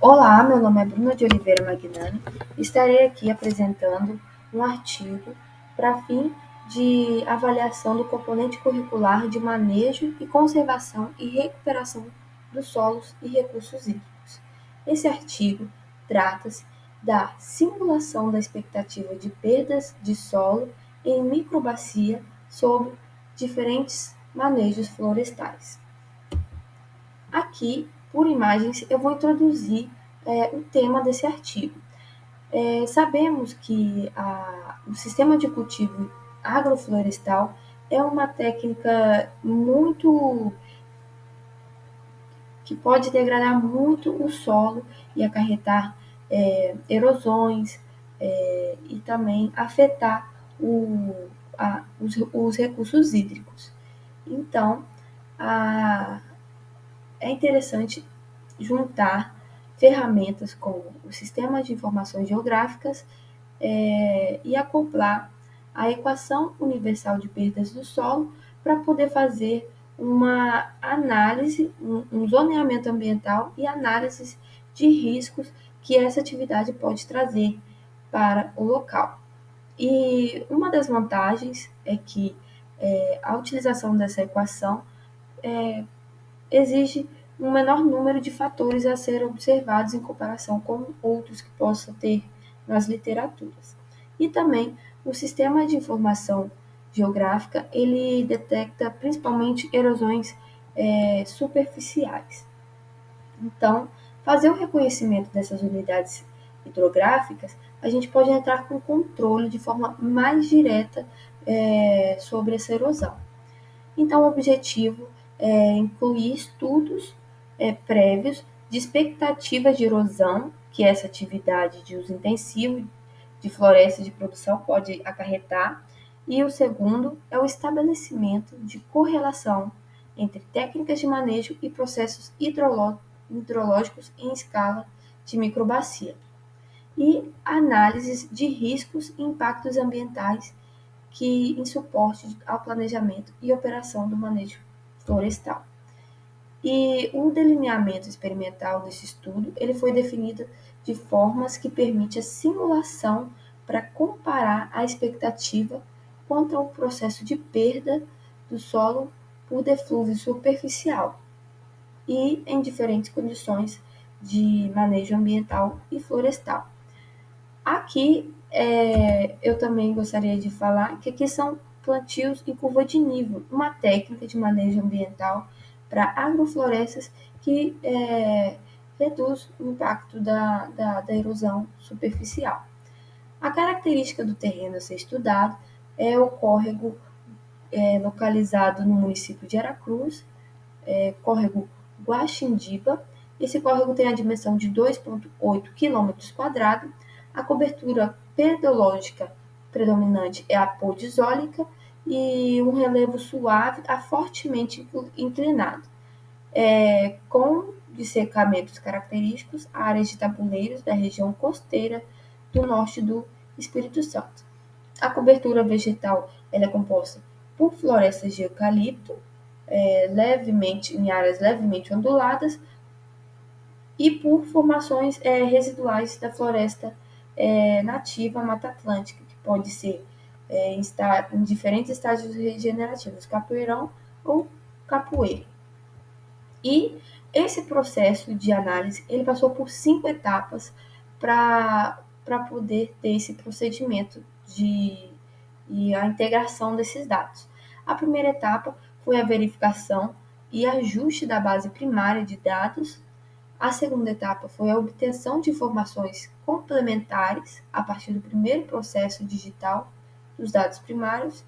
Olá, meu nome é Bruna de Oliveira Magnani. Estarei aqui apresentando um artigo para fim de avaliação do componente curricular de manejo e conservação e recuperação dos solos e recursos hídricos. Esse artigo trata-se da simulação da expectativa de perdas de solo em microbacia sobre diferentes manejos florestais. Aqui, por imagens, eu vou introduzir o tema desse artigo. Sabemos que o sistema de cultivo agroflorestal é uma técnica muito que pode degradar muito o solo e acarretar erosões e também afetar os recursos hídricos. Então, a, é interessante juntar ferramentas como o Sistema de Informações Geográficas e acoplar a Equação Universal de Perdas do Solo para poder fazer uma análise, um zoneamento ambiental e análise de riscos que essa atividade pode trazer para o local. E uma das vantagens é que a utilização dessa equação exige um menor número de fatores a serem observados em comparação com outros que possa ter nas literaturas. E também o sistema de informação geográfica, ele detecta principalmente erosões superficiais. Então, fazer o reconhecimento dessas unidades hidrográficas, a gente pode entrar com controle de forma mais direta sobre essa erosão. Então, o objetivo é incluir estudos prévios de expectativa de erosão que essa atividade de uso intensivo de florestas de produção pode acarretar, e o segundo é o estabelecimento de correlação entre técnicas de manejo e processos hidrológicos em escala de microbacia, e análises de riscos e impactos ambientais que em suporte ao planejamento e operação do manejo florestal. E o delineamento experimental desse estudo, ele foi definido de formas que permite a simulação para comparar a expectativa quanto ao processo de perda do solo por deflúvio superficial e em diferentes condições de manejo ambiental e florestal. Aqui eu também gostaria de falar que aqui são plantios em curva de nível, uma técnica de manejo ambiental para agroflorestas que reduz o impacto da erosão superficial. A característica do terreno a ser estudado é o córrego localizado no município de Aracruz, córrego Guaxindiba. Esse córrego tem a dimensão de 2,8 km². A cobertura pedológica predominante é a podizólica e um relevo suave a fortemente inclinado, com dissecamentos característicos, áreas de tabuleiros da região costeira do norte do Espírito Santo. A cobertura vegetal ela é composta por florestas de eucalipto, em áreas levemente onduladas, e por formações residuais da floresta nativa Mata Atlântica, que pode ser em diferentes estágios regenerativos, capoeirão ou capoeira. E esse processo de análise, ele passou por 5 etapas para poder ter esse procedimento e a integração desses dados. A primeira etapa foi a verificação e ajuste da base primária de dados. A segunda etapa foi a obtenção de informações complementares a partir do primeiro processo digital dos dados primários.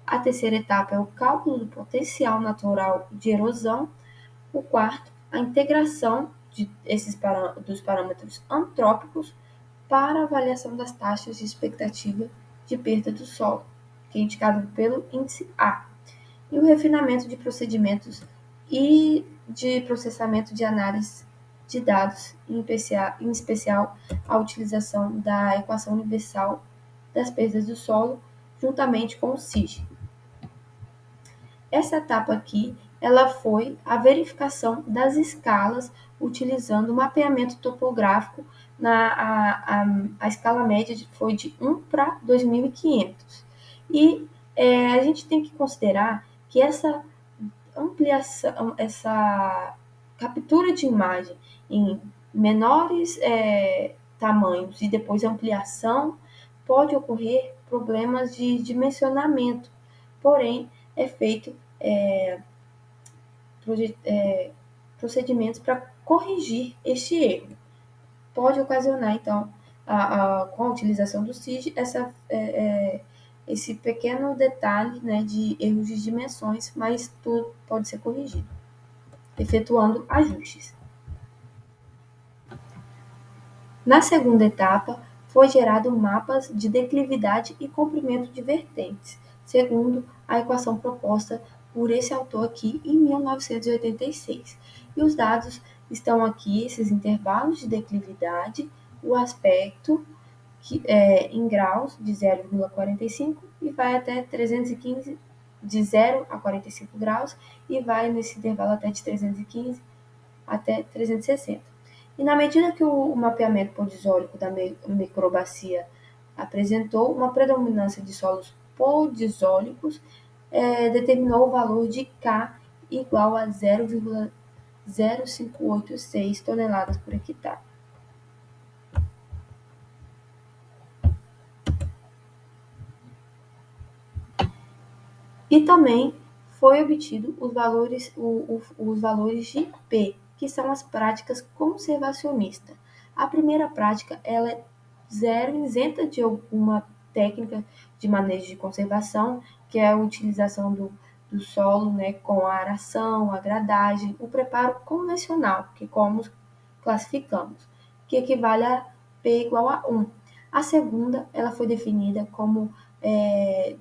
A terceira etapa é o cálculo do potencial natural de erosão. O quarto, a integração dos parâmetros antrópicos para avaliação das taxas de expectativa de perda do solo, que é indicado pelo índice A. E o refinamento de procedimentos e de processamento de análise de dados, em especial a utilização da Equação Universal das Perdas do Solo, juntamente com o SIG. Essa etapa aqui, ela foi a verificação das escalas utilizando o mapeamento topográfico. A escala média foi de 1 para 2.500. E a gente tem que considerar que essa ampliação, essa captura de imagem em menores tamanhos e depois ampliação, pode ocorrer problemas de dimensionamento, porém é feito procedimentos para corrigir este erro. Pode ocasionar, então, com a utilização do SIG, esse pequeno detalhe, né, de erros de dimensões, mas tudo pode ser corrigido, efetuando ajustes. Na segunda etapa, foi gerado mapas de declividade e comprimento de vertentes, segundo a equação proposta por esse autor aqui em 1986. E os dados estão aqui, esses intervalos de declividade, o aspecto em graus de 0,45 e vai até 315, de 0 a 45 graus, e vai nesse intervalo até de 315 até 360. E na medida que o mapeamento podizólico da microbacia apresentou uma predominância de solos podizólicos, determinou o valor de K igual a 0,0586 toneladas por hectare. E também foi obtido os valores de P, que são as práticas conservacionistas. A primeira prática ela é zero isenta de alguma técnica de manejo de conservação, que é a utilização do solo, né, com a aração, a gradagem, o preparo convencional, que como classificamos, que equivale a P igual a 1. A segunda ela foi definida como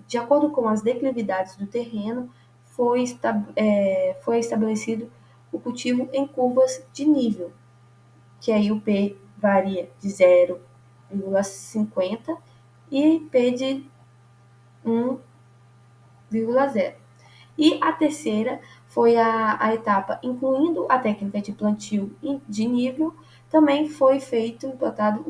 de acordo com as declividades do terreno, foi estabelecido o cultivo em curvas de nível, que aí o P varia de 0,50 e P de 1,0. E a terceira foi a etapa, incluindo a técnica de plantio de nível, também foi implantado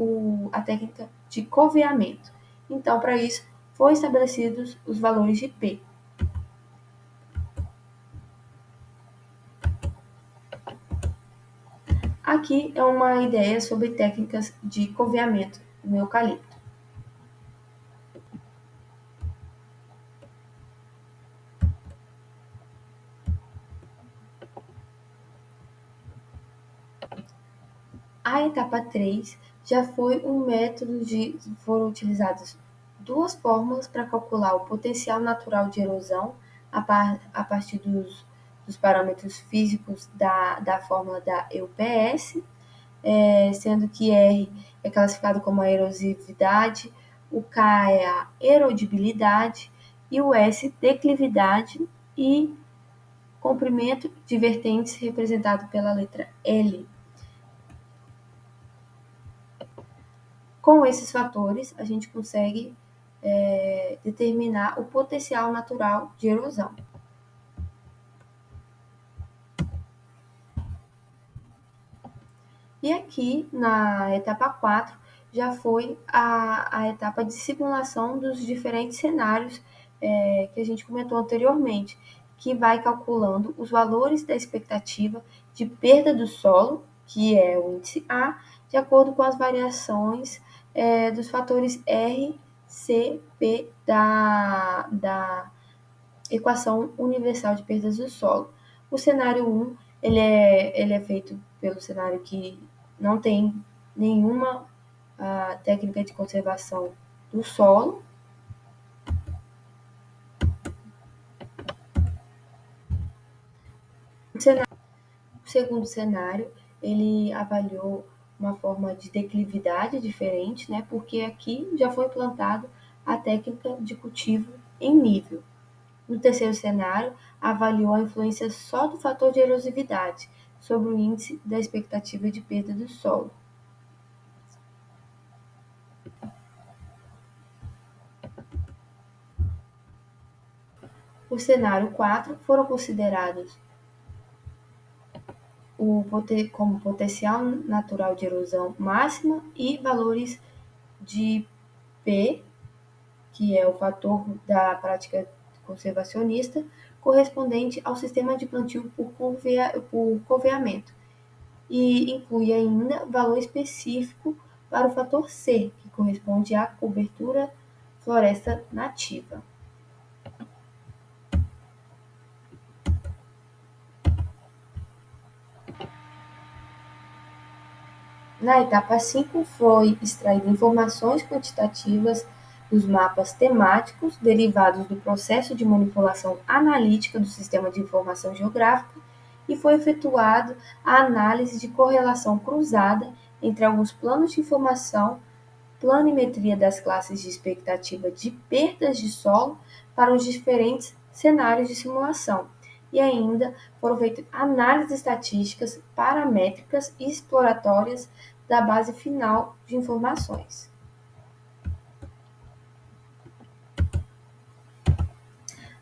a técnica de coveamento. Então, para isso, foram estabelecidos os valores de P. Aqui é uma ideia sobre técnicas de coveamento no eucalipto. A etapa 3 já foi um método foram utilizadas duas fórmulas para calcular o potencial natural de erosão a partir dos parâmetros físicos da fórmula da EUPS, sendo que R é classificado como a erosividade, o K é a erodibilidade e o S declividade e comprimento de vertentes representado pela letra L. Com esses fatores, a gente consegue determinar o potencial natural de erosão. E aqui, na etapa 4, já foi a etapa de simulação dos diferentes cenários que a gente comentou anteriormente, que vai calculando os valores da expectativa de perda do solo, que é o índice A, de acordo com as variações dos fatores R, C, P da equação universal de perdas do solo. O cenário 1 ele é feito pelo cenário que não tem nenhuma técnica de conservação do solo. O segundo cenário, ele avaliou uma forma de declividade diferente, né? Porque aqui já foi implantado a técnica de cultivo em nível. No terceiro cenário, avaliou a influência só do fator de erosividade sobre o índice da expectativa de perda do solo. O cenário 4 foram considerados como potencial natural de erosão máxima e valores de P, que é o fator da prática conservacionista, correspondente ao sistema de plantio por coveamento, e inclui ainda valor específico para o fator C, que corresponde à cobertura floresta nativa. Na etapa 5, foi extraída informações quantitativas dos mapas temáticos derivados do processo de manipulação analítica do sistema de informação geográfica e foi efetuado a análise de correlação cruzada entre alguns planos de informação, planimetria das classes de expectativa de perdas de solo para os diferentes cenários de simulação. E ainda foram feitas análises estatísticas, paramétricas e exploratórias da base final de informações.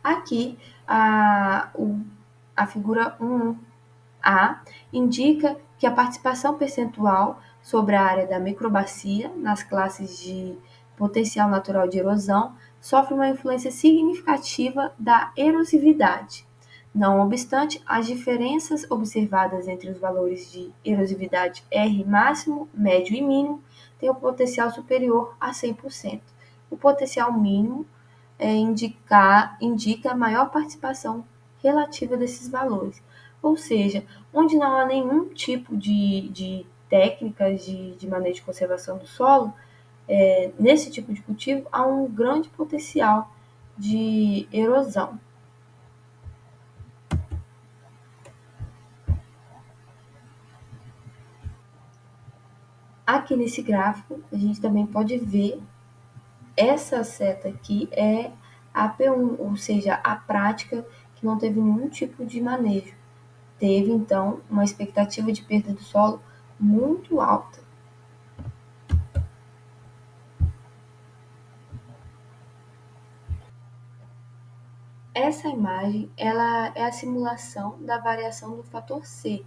Aqui, a figura 1A indica que a participação percentual sobre a área da microbacia nas classes de potencial natural de erosão sofre uma influência significativa da erosividade. Não obstante, as diferenças observadas entre os valores de erosividade R máximo, médio e mínimo têm o potencial superior a 100%. O potencial mínimo indica a maior participação relativa desses valores. Ou seja, onde não há nenhum tipo de técnicas de manejo de conservação do solo, nesse tipo de cultivo há um grande potencial de erosão. Aqui nesse gráfico, a gente também pode ver essa seta aqui é a P1, ou seja, a prática que não teve nenhum tipo de manejo. Teve, então, uma expectativa de perda do solo muito alta. Essa imagem ela é a simulação da variação do fator C,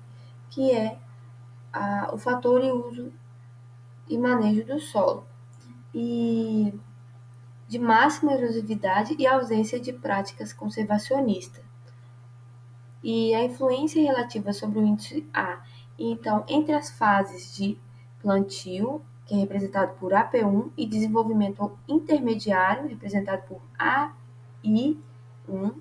que é o fator de uso e manejo do solo, e de máxima erosividade e ausência de práticas conservacionistas. E a influência relativa sobre o índice A. Então, entre as fases de plantio, que é representado por AP1, e desenvolvimento intermediário, representado por AI1,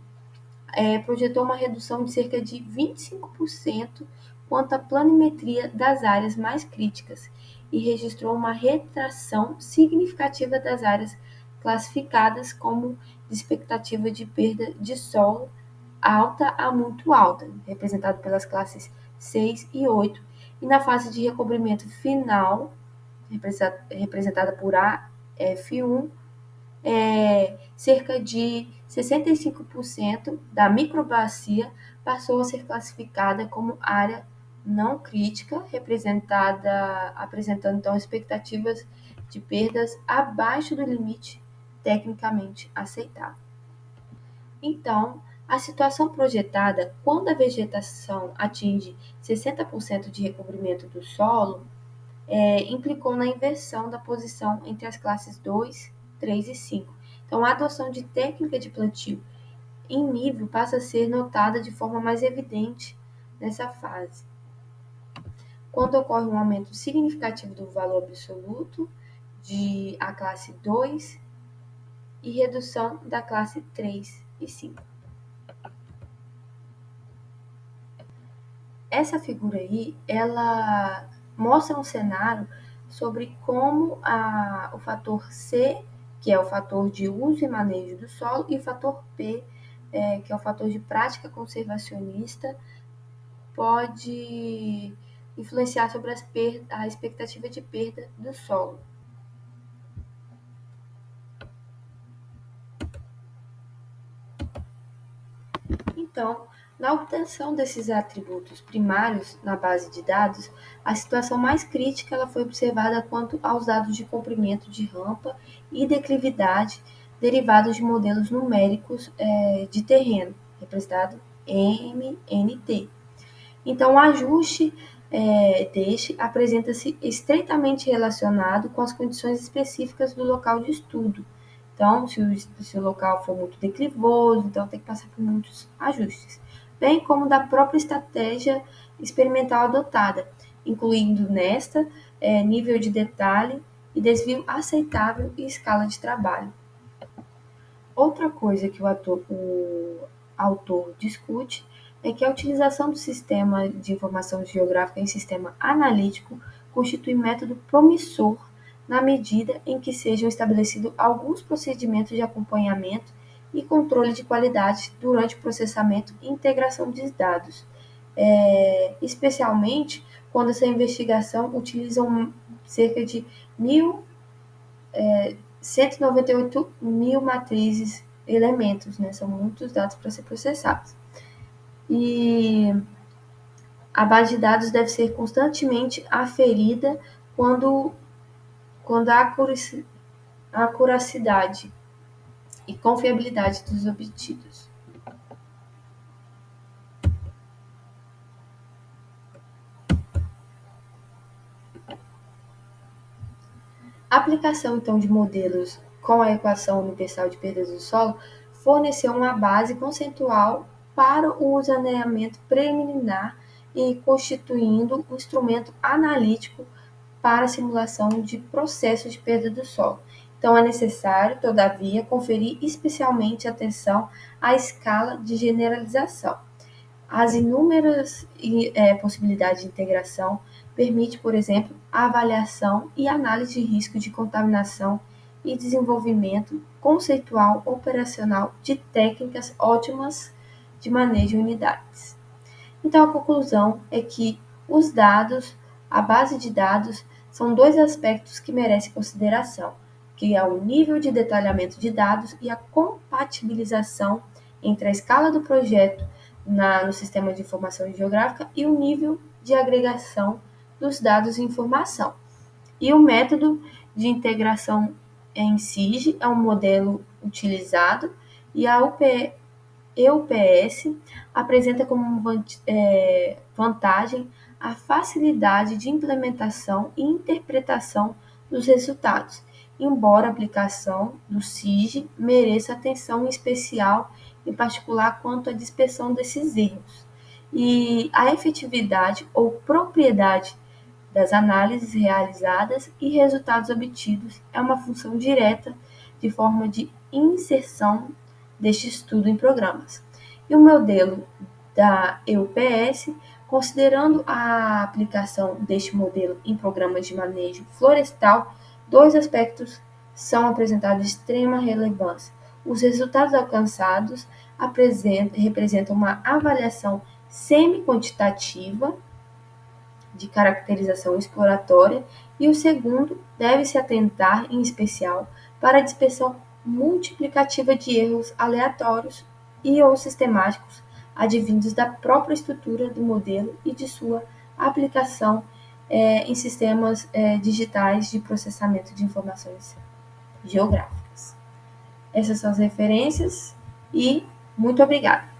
projetou uma redução de cerca de 25% quanto à planimetria das áreas mais críticas e registrou uma retração significativa das áreas classificadas como de expectativa de perda de solo alta a muito alta, representado pelas classes 6 e 8, e na fase de recobrimento final, representada por AF1, cerca de 65% da microbacia passou a ser classificada como área não crítica, apresentando então expectativas de perdas abaixo do limite tecnicamente aceitável. Então, a situação projetada, quando a vegetação atinge 60% de recobrimento do solo, implicou na inversão da posição entre as classes 2, 3 e 5. Então, a adoção de técnica de plantio em nível passa a ser notada de forma mais evidente nessa fase, quando ocorre um aumento significativo do valor absoluto de a classe 2 e redução da classe 3 e 5. Essa figura aí, ela mostra um cenário sobre como o fator C, que é o fator de uso e manejo do solo, e o fator P, que é o fator de prática conservacionista, pode influenciar sobre a expectativa de perda do solo. Então, na obtenção desses atributos primários na base de dados, a situação mais crítica ela foi observada quanto aos dados de comprimento de rampa e declividade derivados de modelos numéricos de terreno, representado MNT. Então, o ajuste deste apresenta-se estreitamente relacionado com as condições específicas do local de estudo. Então, se o local for muito declivoso, então tem que passar por muitos ajustes, bem como da própria estratégia experimental adotada, incluindo nesta nível de detalhe e desvio aceitável e escala de trabalho. Outra coisa que o autor discute é que a utilização do sistema de informação geográfica em sistema analítico constitui método promissor na medida em que sejam estabelecidos alguns procedimentos de acompanhamento e controle de qualidade durante o processamento e integração de dados, especialmente quando essa investigação utiliza cerca de 198 mil matrizes, elementos, né? São muitos dados para ser processados. E a base de dados deve ser constantemente aferida quando a acuracidade e confiabilidade dos obtidos. A aplicação, então, de modelos com a equação universal de perdas do solo forneceu uma base conceitual para o zoneamento preliminar e constituindo um instrumento analítico para a simulação de processos de perda do solo. Então, é necessário, todavia, conferir especialmente atenção à escala de generalização. As inúmeras possibilidades de integração permite, por exemplo, a avaliação e análise de risco de contaminação e desenvolvimento conceitual operacional de técnicas ótimas de manejo de unidades. Então, a conclusão é que os dados, a base de dados, são dois aspectos que merecem consideração, que é o nível de detalhamento de dados e a compatibilização entre a escala do projeto no sistema de informação geográfica e o nível de agregação dos dados e informação. E o método de integração em SIG é um modelo utilizado e a EUPS apresenta como vantagem a facilidade de implementação e interpretação dos resultados, embora a aplicação do SIG mereça atenção especial, em particular quanto à dispersão desses erros. E a efetividade ou propriedade das análises realizadas e resultados obtidos é uma função direta de forma de inserção deste estudo em programas. E o modelo da EUPS, considerando a aplicação deste modelo em programas de manejo florestal, dois aspectos são apresentados de extrema relevância. Os resultados alcançados representam uma avaliação semi-quantitativa de caracterização exploratória e o segundo deve-se atentar, em especial, para a dispersão multiplicativa de erros aleatórios e ou sistemáticos advindos da própria estrutura do modelo e de sua aplicação em sistemas digitais de processamento de informações geográficas. Essas são as referências e muito obrigada.